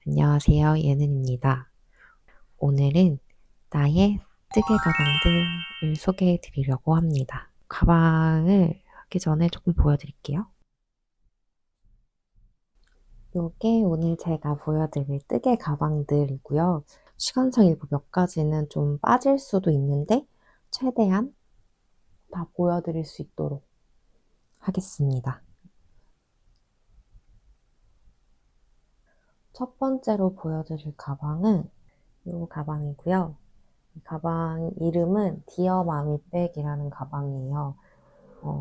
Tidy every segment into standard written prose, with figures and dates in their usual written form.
안녕하세요. 예는입니다. 오늘은 나의 뜨개 가방들을 소개해 드리려고 합니다. 가방을 하기 전에 조금 보여드릴게요. 요게 오늘 제가 보여드릴 뜨개 가방들이고요. 시간상 일부 몇 가지는 좀 빠질 수도 있는데 최대한 다 보여드릴 수 있도록 하겠습니다. 첫 번째로 보여드릴 가방은 이 가방이고요. 이 가방 이름은 디어 마미백이라는 가방이에요.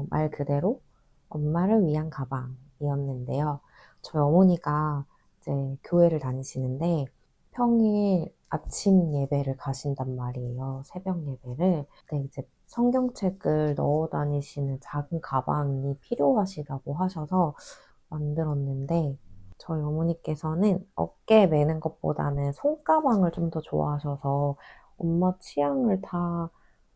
말 그대로 엄마를 위한 가방이었는데요. 저희 어머니가 이제 교회를 다니시는데 평일 아침 예배를 가신단 말이에요. 새벽 예배를. 근데 이제 성경책을 넣어 다니시는 작은 가방이 필요하시다고 하셔서 만들었는데 저희 어머니께서는 어깨에 매는 것보다는 손가방을 좀 더 좋아하셔서 엄마 취향을 다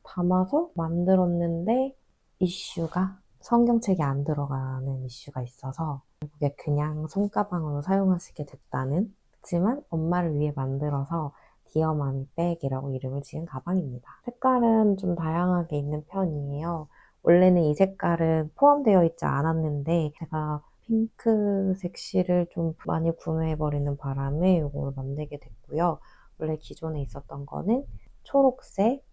담아서 만들었는데 이슈가 성경책이 안 들어가는 이슈가 있어서 결국에 그냥 손가방으로 사용하시게 됐다는, 하지만 엄마를 위해 만들어서 디어마미 백이라고 이름을 지은 가방입니다. 색깔은 좀 다양하게 있는 편이에요. 원래는 이 색깔은 포함되어 있지 않았는데 제가 핑크색 실을 좀 많이 구매해버리는 바람에 이걸 만들게 됐고요. 원래 기존에 있었던 거는 초록색,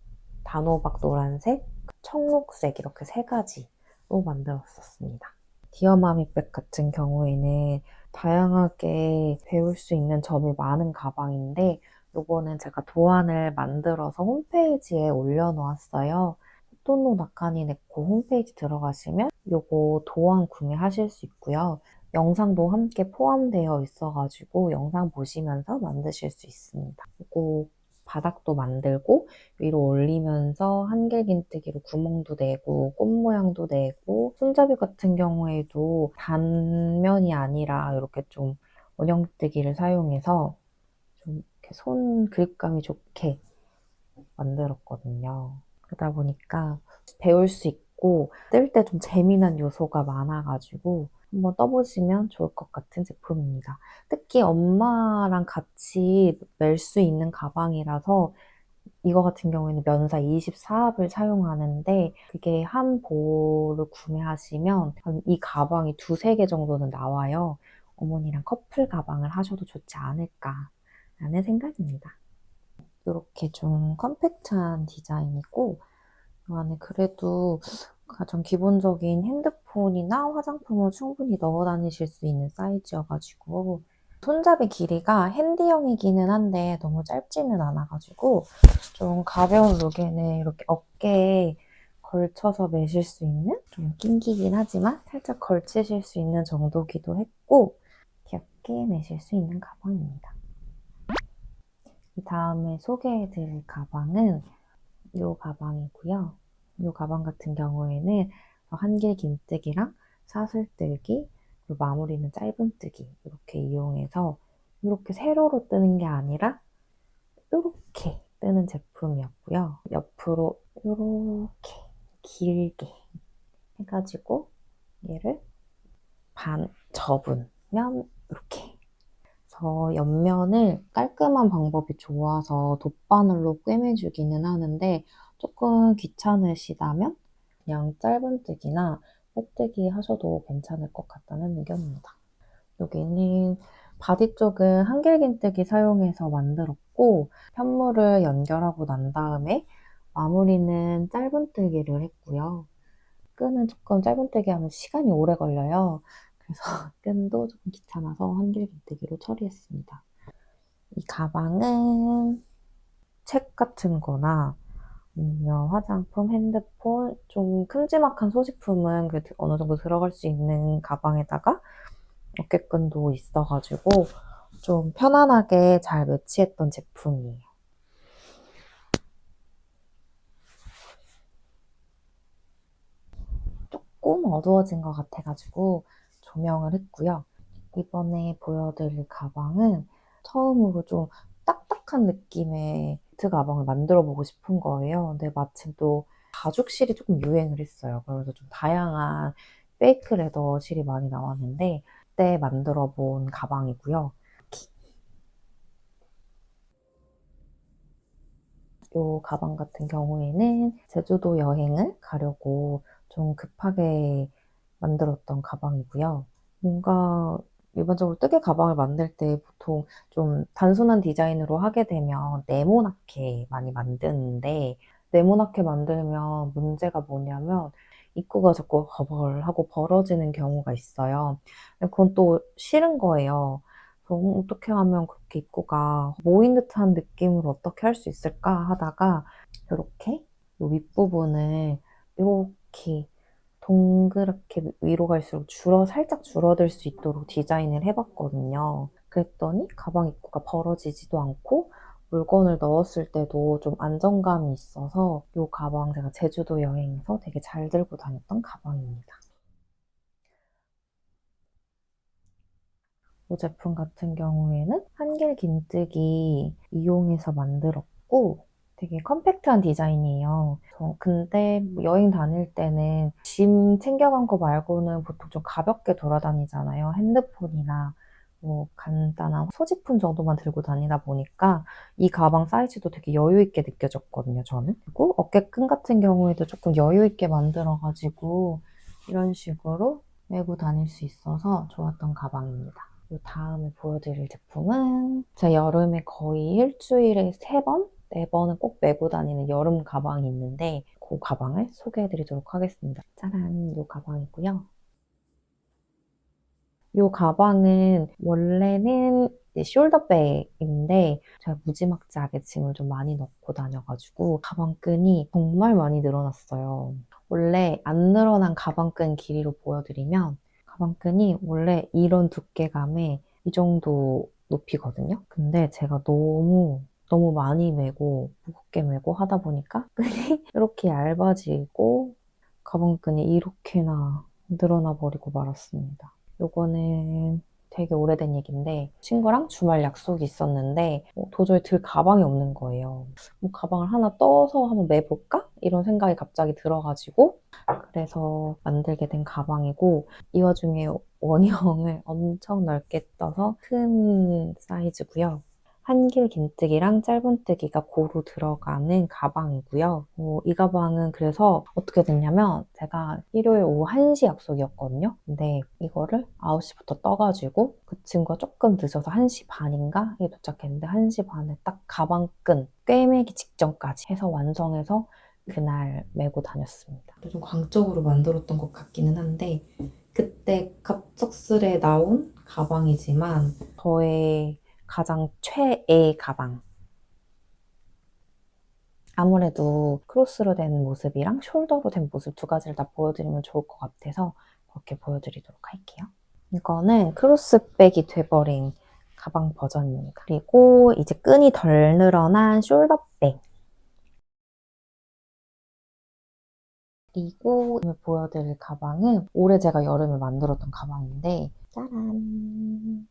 단호박 노란색, 청록색 이렇게 세 가지로 만들었었습니다. 디어마미백 같은 경우에는 다양하게 배울 수 있는 점이 많은 가방인데 요거는 제가 도안을 만들어서 홈페이지에 올려놓았어요. 호토노 나카니 네코 홈페이지 들어가시면 요거 도안 구매하실 수 있고요. 영상도 함께 포함되어 있어가지고 영상 보시면서 만드실 수 있습니다. 요거 바닥도 만들고 위로 올리면서 한길긴뜨기로 구멍도 내고 꽃 모양도 내고 손잡이 같은 경우에도 단면이 아니라 이렇게 좀 원형뜨기를 사용해서 좀 이렇게 손 그립감이 좋게 만들었거든요. 그러다 보니까 배울 수 있고 뜰 때 좀 재미난 요소가 많아가지고 한번 떠보시면 좋을 것 같은 제품입니다. 특히 엄마랑 같이 멜 수 있는 가방이라서 이거 같은 경우에는 면사 24합을 사용하는데 그게 한 볼을 구매하시면 이 가방이 두세 개 정도는 나와요. 어머니랑 커플 가방을 하셔도 좋지 않을까라는 생각입니다. 이렇게 좀 컴팩트한 디자인이고 이 안에 그래도 가장 기본적인 핸드폰이나 화장품을 충분히 넣어 다니실 수 있는 사이즈여가지고 손잡이 길이가 핸디형이기는 한데 너무 짧지는 않아가지고 좀 가벼운 룩에는 이렇게 어깨에 걸쳐서 매실 수 있는, 좀 낑기긴 하지만 살짝 걸치실 수 있는 정도기도 했고 귀엽게 매실 수 있는 가방입니다. 이 다음에 소개해드릴 가방은 이 가방이고요. 이 가방 같은 경우에는 한길 긴뜨기랑 사슬뜨기, 그리고 마무리는 짧은뜨기 이렇게 이용해서 이렇게 세로로 뜨는 게 아니라 이렇게 뜨는 제품이었고요. 옆으로 이렇게 길게 해가지고 얘를 반 접으면 이렇게. 그래서 옆면을 깔끔한 방법이 좋아서 돗바늘로 꿰매주기는 하는데 조금 귀찮으시다면 그냥 짧은뜨기나 빼뜨기 하셔도 괜찮을 것 같다는 의견입니다. 여기는 바디 쪽은 한길긴뜨기 사용해서 만들었고 편물을 연결하고 난 다음에 마무리는 짧은뜨기를 했고요. 끈은 조금 짧은뜨기 하면 시간이 오래 걸려요. 그래서 끈도 조금 귀찮아서 한길긴뜨기로 처리했습니다. 이 가방은 책 같은 거나 아니면 화장품, 핸드폰, 좀 큼지막한 소지품은 그래도 어느 정도 들어갈 수 있는 가방에다가 어깨끈도 있어가지고 좀 편안하게 잘 매치했던 제품이에요. 조금 어두워진 것 같아가지고 조명을 했고요. 이번에 보여드릴 가방은 처음으로 좀 딱딱한 느낌의 니트 가방을 만들어 보고 싶은 거예요. 근데 마침 또 가죽 실이 조금 유행을 했어요. 그래서 좀 다양한 페이크 레더 실이 많이 나왔는데 그때 만들어 본 가방이고요. 이 가방 같은 경우에는 제주도 여행을 가려고 좀 급하게 만들었던 가방이고요. 뭔가 일반적으로 뜨개 가방을 만들 때 보통 좀 단순한 디자인으로 하게 되면 네모나게 많이 만드는데 네모나게 만들면 문제가 뭐냐면 입구가 자꾸 허벌하고 벌어지는 경우가 있어요. 그건 또 싫은 거예요. 그래서 어떻게 하면 그렇게 입구가 모인 듯한 느낌으로 어떻게 할 수 있을까 하다가 이렇게 이 윗부분을 이렇게 동그랗게 위로 갈수록 살짝 줄어들 수 있도록 디자인을 해봤거든요. 그랬더니 가방 입구가 벌어지지도 않고 물건을 넣었을 때도 좀 안정감이 있어서 이 가방 제가 제주도 여행에서 되게 잘 들고 다녔던 가방입니다. 이 제품 같은 경우에는 한길 긴뜨기 이용해서 만들었고 되게 컴팩트한 디자인이에요. 근데 여행 다닐 때는 짐 챙겨간 거 말고는 보통 좀 가볍게 돌아다니잖아요. 핸드폰이나 뭐 간단한 소지품 정도만 들고 다니다 보니까 이 가방 사이즈도 되게 여유 있게 느껴졌거든요, 저는. 그리고 어깨끈 같은 경우에도 조금 여유 있게 만들어가지고 이런 식으로 메고 다닐 수 있어서 좋았던 가방입니다. 이 다음에 보여드릴 제품은 제가 여름에 거의 일주일에 3번, 4번은 꼭 메고 다니는 여름 가방이 있는데 그 가방을 소개해드리도록 하겠습니다. 짜란, 이 가방이고요. 이 가방은 원래는 숄더백인데 제가 무지막지하게 짐을 좀 많이 넣고 다녀가지고 가방끈이 정말 많이 늘어났어요. 원래 안 늘어난 가방끈 길이로 보여드리면 가방끈이 원래 이런 두께감에 이 정도 높이거든요. 근데 제가 너무 많이 메고 무겁게 메고 하다 보니까 끈이 이렇게 얇아지고 가방끈이 이렇게나 늘어나 버리고 말았습니다. 요거는 되게 오래된 얘기인데 친구랑 주말 약속이 있었는데 도저히 들 가방이 없는 거예요. 뭐 가방을 하나 떠서 한번 매볼까? 이런 생각이 갑자기 들어가지고 그래서 만들게 된 가방이고 이 와중에 원형을 엄청 넓게 떠서 큰 사이즈고요. 한길 긴뜨기랑 짧은뜨기가 고루 들어가는 가방이고요. 이 가방은 그래서 어떻게 됐냐면 제가 일요일 오후 1시 약속이었거든요. 근데 이거를 9시부터 떠가지고 그 친구가 조금 늦어서 1시 반인가에 도착했는데 1시 반에 딱 가방끈 꿰매기 직전까지 해서 완성해서 그날 메고 다녔습니다. 좀 광적으로 만들었던 것 같기는 한데 그때 갑작스레 나온 가방이지만 저의 가장 최애 가방. 아무래도 크로스로 된 모습이랑 숄더로 된 모습 두 가지를 다 보여드리면 좋을 것 같아서 그렇게 보여드리도록 할게요. 이거는 크로스백이 돼버린 가방 버전입니다. 그리고 이제 끈이 덜 늘어난 숄더백. 그리고 오늘 보여드릴 가방은 올해 제가 여름에 만들었던 가방인데 짜란!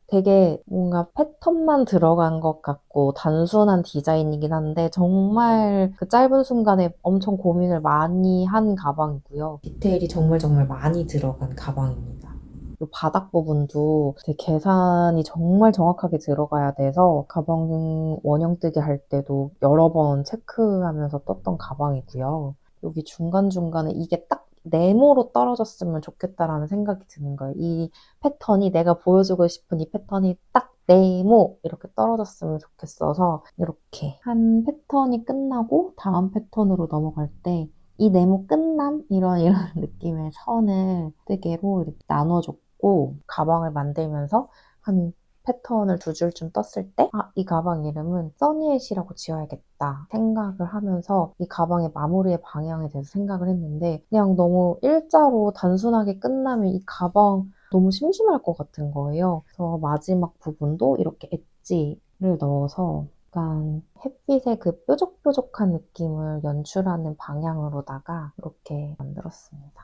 되게 뭔가 패턴만 들어간 것 같고 단순한 디자인이긴 한데 정말 그 짧은 순간에 엄청 고민을 많이 한 가방이고요. 디테일이 정말 많이 들어간 가방입니다. 이 바닥 부분도 되게 계산이 정말 정확하게 들어가야 돼서 가방 원형 뜨기 할 때도 여러 번 체크하면서 떴던 가방이고요. 여기 중간중간에 이게 딱 네모로 떨어졌으면 좋겠다라는 생각이 드는 거예요. 이 패턴이 내가 보여주고 싶은 이 패턴이 딱 네모 이렇게 떨어졌으면 좋겠어서 이렇게 한 패턴이 끝나고 다음 패턴으로 넘어갈 때 이 네모 끝남? 이런 느낌의 선을 뜨개로 이렇게 나눠줬고 가방을 만들면서 한 패턴을 2줄쯤 떴을 때 이 가방 이름은 써니엣이라고 지어야겠다 생각을 하면서 이 가방의 마무리의 방향에 대해서 생각을 했는데 그냥 너무 일자로 단순하게 끝나면 이 가방 너무 심심할 것 같은 거예요. 그래서 마지막 부분도 이렇게 엣지를 넣어서 약간 햇빛의 그 뾰족뾰족한 느낌을 연출하는 방향으로다가 이렇게 만들었습니다.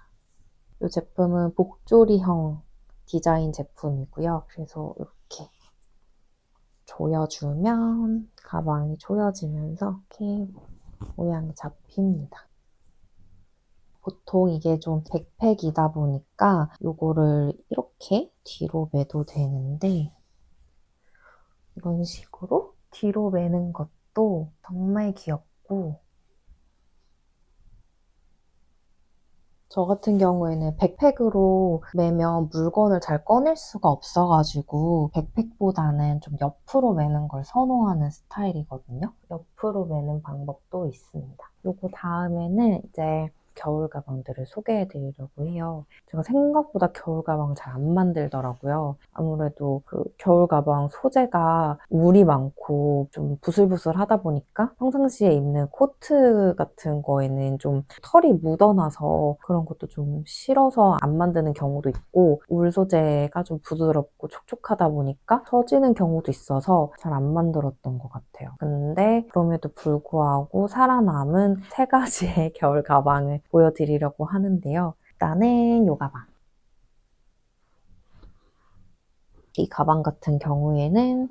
이 제품은 복조리형 디자인 제품이고요. 그래서 이렇게 조여주면 가방이 조여지면서 이렇게 모양이 잡힙니다. 보통 이게 좀 백팩이다 보니까 이거를 이렇게 뒤로 매도 되는데 이런 식으로 뒤로 매는 것도 정말 귀엽고, 저 같은 경우에는 백팩으로 매면 물건을 잘 꺼낼 수가 없어가지고 백팩보다는 좀 옆으로 매는 걸 선호하는 스타일이거든요. 옆으로 매는 방법도 있습니다. 요거 다음에는 이제 겨울 가방들을 소개해 드리려고 해요. 제가 생각보다 겨울 가방을 잘 안 만들더라고요. 아무래도 그 겨울 가방 소재가 울이 많고 좀 부슬부슬하다 보니까 평상시에 입는 코트 같은 거에는 좀 털이 묻어나서 그런 것도 좀 싫어서 안 만드는 경우도 있고, 울 소재가 좀 부드럽고 촉촉하다 보니까 처지는 경우도 있어서 잘 안 만들었던 것 같아요. 근데 그럼에도 불구하고 살아남은 세 가지의 겨울 가방을 보여드리려고 하는데요. 일단은 이 가방. 이 가방 같은 경우에는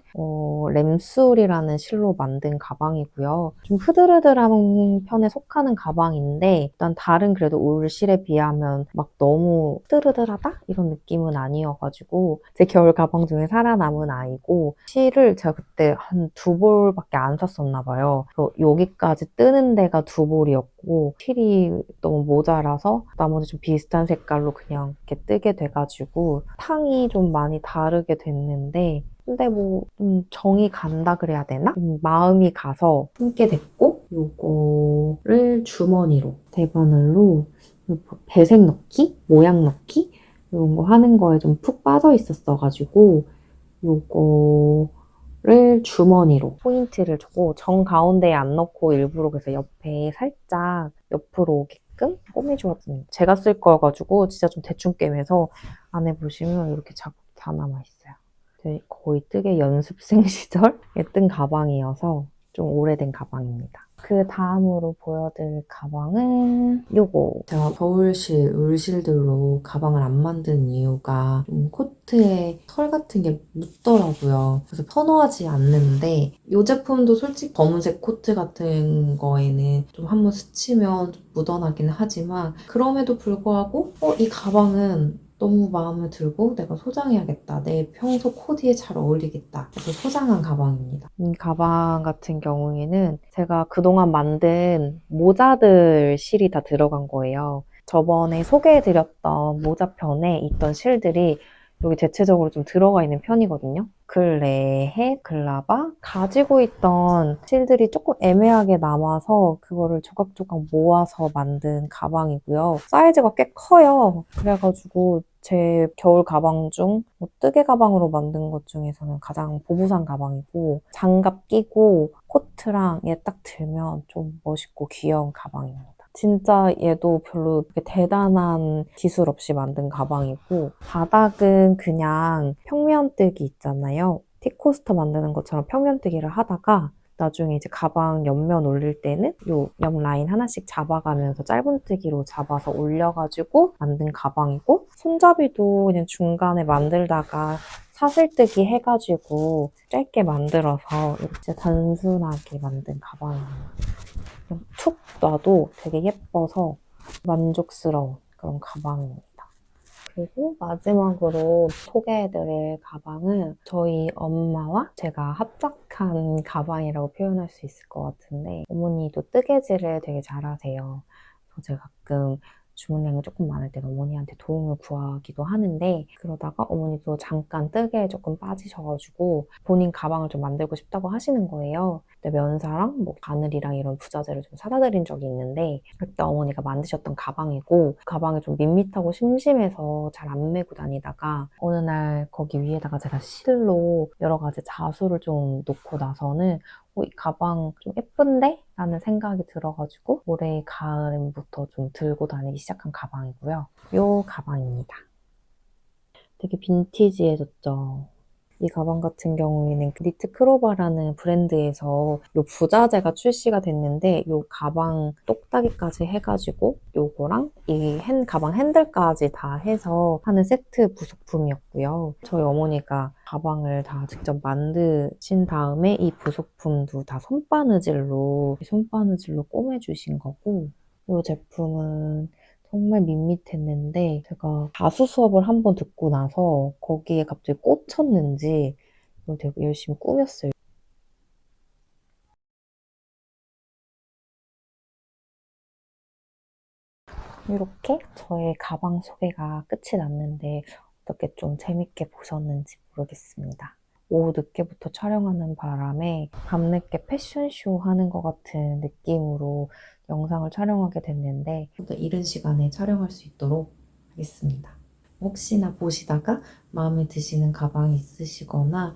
램술이라는 실로 만든 가방이고요. 좀 흐드르드한 편에 속하는 가방인데 일단 다른 그래도 울실에 비하면 막 너무 흐드르드하다? 이런 느낌은 아니어가지고 제 겨울 가방 중에 살아남은 아이고, 실을 제가 그때 한 2볼밖에 안 샀었나 봐요. 그래서 여기까지 뜨는 데가 2볼이었고 실이 너무 모자라서 나머지 좀 비슷한 색깔로 그냥 이렇게 뜨게 돼가지고 탕이 좀 많이 다르게 됐는데, 근데 뭐 좀 정이 간다 그래야 되나? 좀 마음이 가서 품게 됐고, 요거를 주머니로 대바늘로 배색 넣기? 모양 넣기? 이런 거 하는 거에 좀 푹 빠져 있었어가지고 요거를 주머니로 포인트를 주고 정 가운데에 안 넣고 일부러 그래서 옆에 살짝 옆으로 오게끔 꼬매주었습니다. 제가 쓸 거여가지고 진짜 좀 대충 꿰매서 안에 보시면 이렇게 자국 다 남아있어요. 거의 뜨개 연습생 시절에 뜬 가방이어서 좀 오래된 가방입니다. 그 다음으로 보여드릴 가방은 요거. 제가 겨울실, 울실들로 가방을 안 만든 이유가 좀 코트에 털 같은 게 묻더라고요. 그래서 선호하지 않는데 이 제품도 솔직히 검은색 코트 같은 거에는 좀 한번 스치면 좀 묻어나긴 하지만 그럼에도 불구하고 이 가방은 너무 마음에 들고 내가 소장해야겠다. 내 평소 코디에 잘 어울리겠다. 그래서 소장한 가방입니다. 이 가방 같은 경우에는 제가 그동안 만든 모자들 실이 다 들어간 거예요. 저번에 소개해드렸던 모자편에 있던 실들이 여기 대체적으로 좀 들어가 있는 편이거든요. 글레해, 글라바 가지고 있던 실들이 조금 애매하게 남아서 그거를 조각조각 모아서 만든 가방이고요. 사이즈가 꽤 커요. 그래가지고 제 겨울 가방 중 뜨개 가방으로 만든 것 중에서는 가장 보부상 가방이고, 장갑 끼고 코트랑 얘 딱 들면 좀 멋있고 귀여운 가방입니다. 진짜 얘도 별로 대단한 기술 없이 만든 가방이고, 바닥은 그냥 평면뜨기 있잖아요. 티코스터 만드는 것처럼 평면뜨기를 하다가 나중에 이제 가방 옆면 올릴 때는 요 옆 라인 하나씩 잡아가면서 짧은뜨기로 잡아서 올려가지고 만든 가방이고, 손잡이도 그냥 중간에 만들다가 사슬뜨기 해가지고 짧게 만들어서 이렇게 단순하게 만든 가방입니다. 그냥 툭 놔도 되게 예뻐서 만족스러운 그런 가방입니다. 그리고 마지막으로 소개해드릴 가방은 저희 엄마와 제가 합작한 가방이라고 표현할 수 있을 것 같은데, 어머니도 뜨개질을 되게 잘하세요. 그래서 제가 가끔 주문량이 조금 많을 때는 어머니한테 도움을 구하기도 하는데, 그러다가 어머니도 잠깐 뜨개에 조금 빠지셔가지고 본인 가방을 좀 만들고 싶다고 하시는 거예요. 그때 면사랑 뭐 바늘이랑 이런 부자재를 좀 사다 드린 적이 있는데, 그때 어머니가 만드셨던 가방이고, 가방이 좀 밋밋하고 심심해서 잘 안 메고 다니다가 어느 날 거기 위에다가 제가 실로 여러 가지 자수를 좀 놓고 나서는 이 가방 좀 예쁜데? 라는 생각이 들어가지고 올해 가을부터 좀 들고 다니기 시작한 가방이고요. 이 가방입니다. 되게 빈티지해졌죠. 이 가방 같은 경우에는 니트 크로바라는 브랜드에서 이 부자재가 출시가 됐는데, 이 가방 똑딱이까지 해가지고 요거랑 이 가방 핸들까지 다 해서 하는 세트 부속품이었고요. 저희 어머니가 가방을 다 직접 만드신 다음에 이 부속품도 다 손바느질로 꼬매주신 거고, 이 제품은 정말 밋밋했는데 제가 가수 수업을 한번 듣고 나서 거기에 갑자기 꽂혔는지 이걸 되게 열심히 꾸몄어요. 이렇게 저의 가방 소개가 끝이 났는데 어떻게 좀 재밌게 보셨는지 모르겠습니다. 오후 늦게부터 촬영하는 바람에 밤늦게 패션쇼 하는 것 같은 느낌으로 영상을 촬영하게 됐는데 좀 더 이른 시간에 촬영할 수 있도록 하겠습니다. 혹시나 보시다가 마음에 드시는 가방이 있으시거나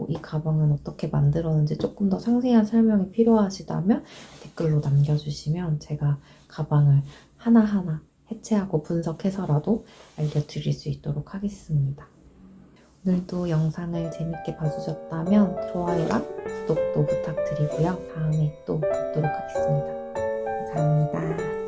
이 가방은 어떻게 만들었는지 조금 더 상세한 설명이 필요하시다면 댓글로 남겨주시면 제가 가방을 하나하나 해체하고 분석해서라도 알려드릴 수 있도록 하겠습니다. 오늘도 영상을 재밌게 봐주셨다면 좋아요랑 구독도 부탁드리고요. 다음에 또 뵙도록 하겠습니다. 감사합니다.